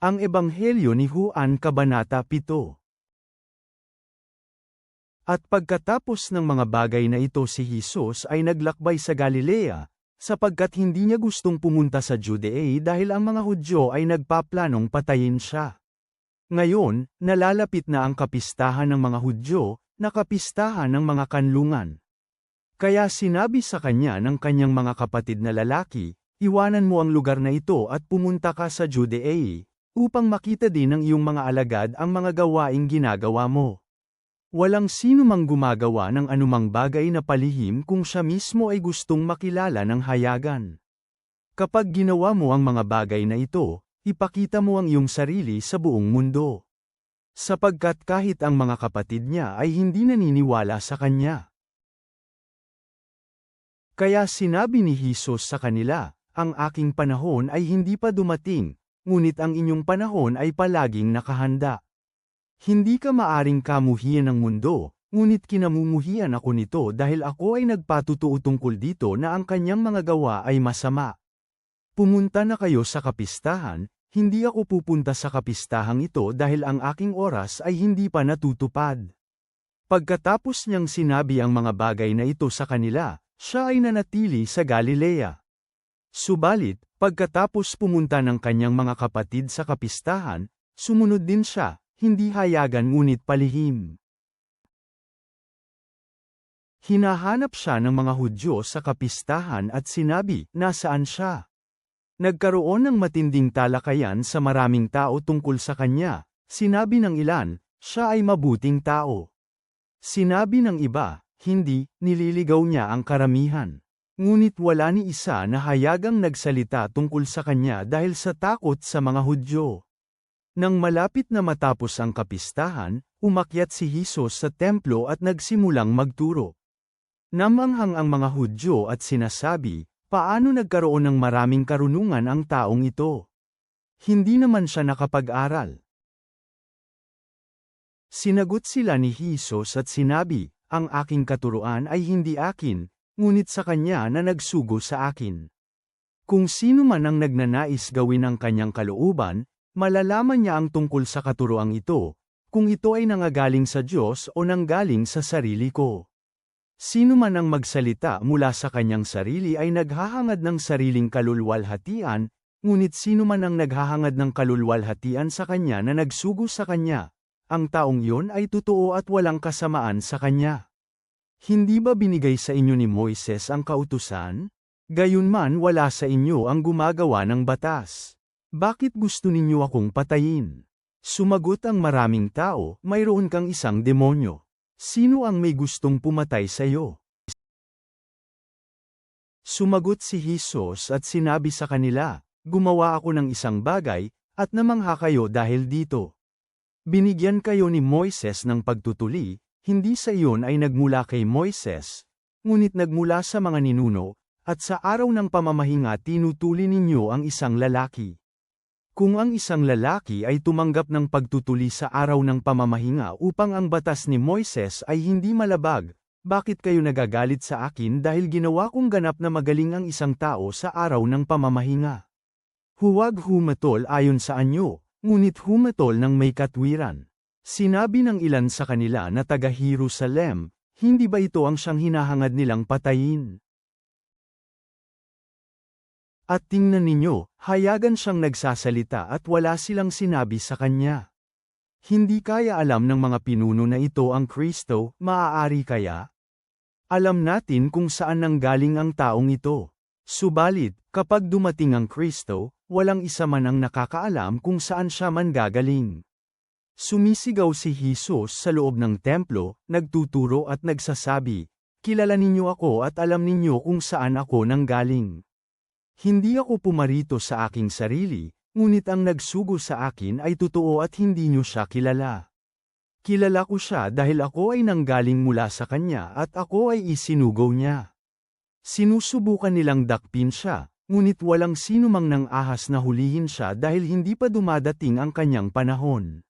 Ang Ebanghelyo ni Juan Kabanata 7. At pagkatapos ng mga bagay na ito si Jesus ay naglakbay sa Galilea, sapagkat hindi niya gustong pumunta sa Judea dahil ang mga Hudyo ay nagpaplanong patayin siya. Ngayon, nalalapit na ang kapistahan ng mga Hudyo, na kapistahan ng mga kanlungan. Kaya sinabi sa kanya ng kanyang mga kapatid na lalaki, "Iwanan mo ang lugar na ito at pumunta ka sa Judea, upang makita din ng iyong mga alagad ang mga gawaing ginagawa mo. Walang sino mang gumagawa ng anumang bagay na palihim kung siya mismo ay gustong makilala ng hayagan. Kapag ginawa mo ang mga bagay na ito, ipakita mo ang iyong sarili sa buong mundo." Sapagkat kahit ang mga kapatid niya ay hindi naniniwala sa kanya. Kaya sinabi ni Jesus sa kanila, "Ang aking panahon ay hindi pa dumating, ngunit ang inyong panahon ay palaging nakahanda. Hindi ka maaring kamuhian ng mundo, ngunit kinamumuhian ako nito dahil ako ay nagpatutuo tungkol dito na ang kanyang mga gawa ay masama. Pumunta na kayo sa kapistahan, hindi ako pupunta sa kapistahang ito dahil ang aking oras ay hindi pa natutupad." Pagkatapos niyang sinabi ang mga bagay na ito sa kanila, siya ay nanatili sa Galilea. Subalit, pagkatapos pumunta ng kanyang mga kapatid sa kapistahan, sumunod din siya, hindi hayagan ngunit palihim. Hinahanap siya ng mga Hudyo sa kapistahan at sinabi, "Nasaan siya?" Nagkaroon ng matinding talakayan sa maraming tao tungkol sa kanya. Sinabi ng ilan, siya ay mabuting tao. Sinabi ng iba, hindi, nililigaw niya ang karamihan. Ngunit wala ni isa na hayagang nagsalita tungkol sa kanya dahil sa takot sa mga Hudyo. Nang malapit na matapos ang kapistahan, umakyat si Jesus sa templo at nagsimulang magturo. Namanghang ang mga Hudyo at sinasabi, "Paano nagkaroon ng maraming karunungan ang taong ito? Hindi naman siya nakapag-aral." Sinagot sila ni Jesus at sinabi, "Ang aking katuruan ay hindi akin, ngunit sa kanya na nagsugo sa akin. Kung sino man ang nagnanais gawin ang kanyang kalooban, malalaman niya ang tungkol sa katuroang ito, kung ito ay nangagaling sa Diyos o nanggaling sa sarili ko. Sino man ang magsalita mula sa kanyang sarili ay naghahangad ng sariling kalulwalhatian, ngunit sino man ang naghahangad ng kalulwalhatian sa kanya na nagsugo sa kanya, ang taong iyon ay totoo at walang kasamaan sa kanya. Hindi ba binigay sa inyo ni Moises ang kautusan? Gayunman wala sa inyo ang gumagawa ng batas. Bakit gusto ninyo akong patayin?" Sumagot ang maraming tao, "Mayroon kang isang demonyo. Sino ang may gustong pumatay sa iyo?" Sumagot si Jesus at sinabi sa kanila, "Gumawa ako ng isang bagay, at namangha kayo dahil dito. Binigyan kayo ni Moises ng pagtutuli, hindi sa iyon ay nagmula kay Moises, ngunit nagmula sa mga ninuno, at sa araw ng pamamahinga tinutuli ninyo ang isang lalaki. Kung ang isang lalaki ay tumanggap ng pagtutuli sa araw ng pamamahinga upang ang batas ni Moises ay hindi malabag, bakit kayo nagagalit sa akin dahil ginawa kong ganap na magaling ang isang tao sa araw ng pamamahinga? Huwag humatol ayon sa anyo, ngunit humatol ng may katwiran." Sinabi ng ilan sa kanila na taga-Jerusalem, "Hindi ba ito ang siyang hinahangad nilang patayin? At tingnan ninyo, hayagan siyang nagsasalita at wala silang sinabi sa kanya. Hindi kaya alam ng mga pinuno na ito ang Kristo, maaari kaya? Alam natin kung saan nanggaling ang taong ito. Subalit, kapag dumating ang Kristo, walang isa man ang nakakaalam kung saan siya manggagaling." Sumisigaw si Jesus sa loob ng templo, nagtuturo at nagsasabi, "Kilala ninyo ako at alam ninyo kung saan ako nanggaling. Hindi ako pumarito sa aking sarili, ngunit ang nagsugo sa akin ay totoo at hindi niyo siya kilala. Kilala ko siya dahil ako ay nanggaling mula sa kanya at ako ay isinugaw niya." Sinusubukan nilang dakpin siya, ngunit walang sino mang nang ahas na hulihin siya dahil hindi pa dumadating ang kanyang panahon.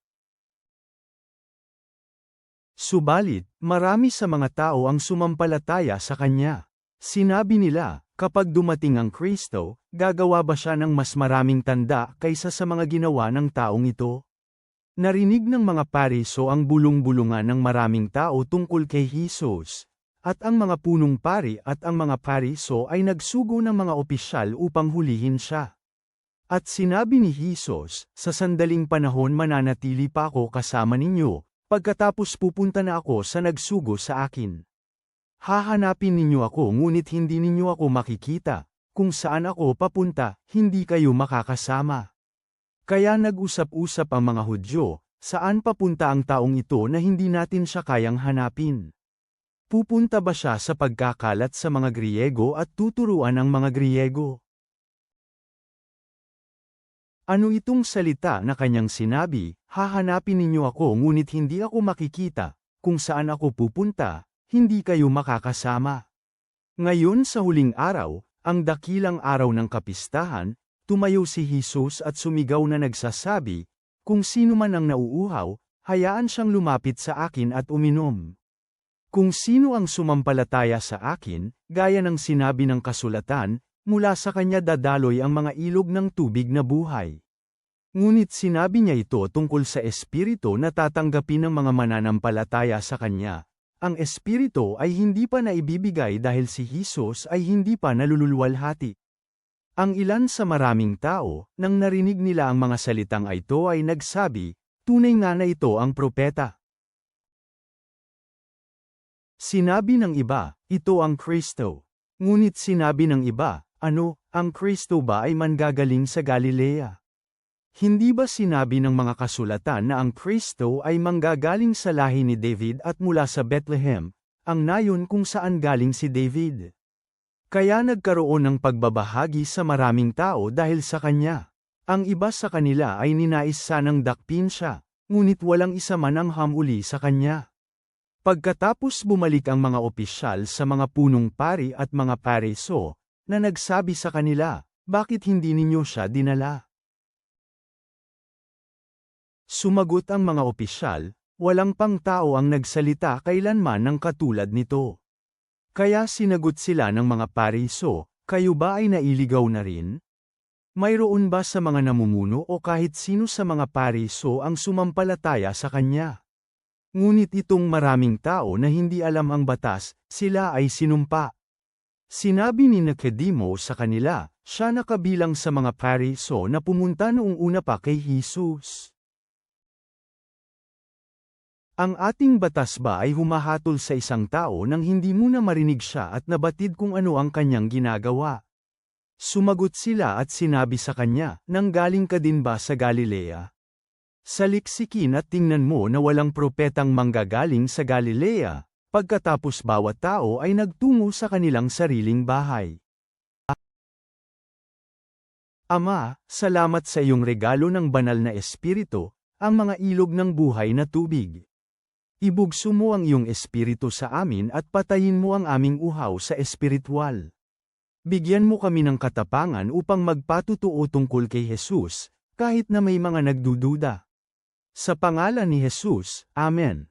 Subalit, marami sa mga tao ang sumampalataya sa kanya. Sinabi nila, kapag dumating ang Kristo, gagawa ba siya ng mas maraming tanda kaysa sa mga ginawa ng taong ito? Narinig ng mga Pariso ang bulong-bulungan ng maraming tao tungkol kay Jesus. At ang mga punong pari at ang mga Pariso ay nagsugo ng mga opisyal upang hulihin siya. At sinabi ni Jesus, sa sandaling panahon mananatili pa ako kasama ninyo, pagkatapos pupunta na ako sa nagsugo sa akin. Hahanapin ninyo ako ngunit hindi ninyo ako makikita, kung saan ako papunta, hindi kayo makakasama. Kaya nag-usap-usap ang mga Hudyo, saan papunta ang taong ito na hindi natin siya kayang hanapin? Pupunta ba siya sa pagkakalat sa mga Griego at tuturuan ang mga Griego? Ano itong salita na kanyang sinabi, hahanapin ninyo ako ngunit hindi ako makikita, kung saan ako pupunta, hindi kayo makakasama. Ngayon sa huling araw, ang dakilang araw ng kapistahan, tumayo si Jesus at sumigaw na nagsasabi, kung sino man ang nauuhaw, hayaan siyang lumapit sa akin at uminom. Kung sino ang sumampalataya sa akin, gaya ng sinabi ng kasulatan, mula sa kanya dadaloy ang mga ilog ng tubig na buhay. Ngunit sinabi niya ito tungkol sa espiritu na tatanggapin ng mga mananampalataya sa kanya. Ang espiritu ay hindi pa naibibigay dahil si Jesus ay hindi pa nalululwalhati. Ang ilan sa maraming tao, nang narinig nila ang mga salitang ito ay nagsabi, tunay nga na ito ang propeta. Sinabi ng iba, ito ang Kristo. Ngunit sinabi ng iba, ano, ang Kristo ba ay manggagaling sa Galilea? Hindi ba sinabi ng mga kasulatan na ang Kristo ay manggagaling sa lahi ni David at mula sa Bethlehem, ang nayon kung saan galing si David? Kaya nagkaroon ng pagbabahagi sa maraming tao dahil sa kanya. Ang iba sa kanila ay ninais sanang dakpin siya, ngunit walang isa man ang hamuli sa kanya. Pagkatapos bumalik ang mga opisyal sa mga punong pari at mga Pariso, na nagsabi sa kanila, bakit hindi ninyo siya dinala? Sumagot ang mga opisyal, walang pang tao ang nagsalita kailanman ng katulad nito. Kaya sinagot sila ng mga Pariso, kayo ba ay nailigaw na rin? Mayroon ba sa mga namumuno o kahit sino sa mga Pariso ang sumampalataya sa kanya? Ngunit itong maraming tao na hindi alam ang batas, sila ay sinumpa. Sinabi ni Nicodemo sa kanila, siya nakabilang sa mga Pariso na pumunta noong una pa kay Jesus. Ang ating batas ba ay humahatol sa isang tao nang hindi muna marinig siya at nabatid kung ano ang kanyang ginagawa? Sumagot sila at sinabi sa kanya, nanggaling ka din ba sa Galilea? Saliksikin at tingnan mo na walang propetang manggagaling sa Galilea, pagkatapos bawat tao ay nagtungo sa kanilang sariling bahay. Ama, salamat sa iyong regalo ng banal na espiritu, ang mga ilog ng buhay na tubig. Ibugso mo ang iyong espiritu sa amin at patayin mo ang aming uhaw sa espiritual. Bigyan mo kami ng katapangan upang magpatutuo tungkol kay Jesus, kahit na may mga nagdududa. Sa pangalan ni Jesus, Amen.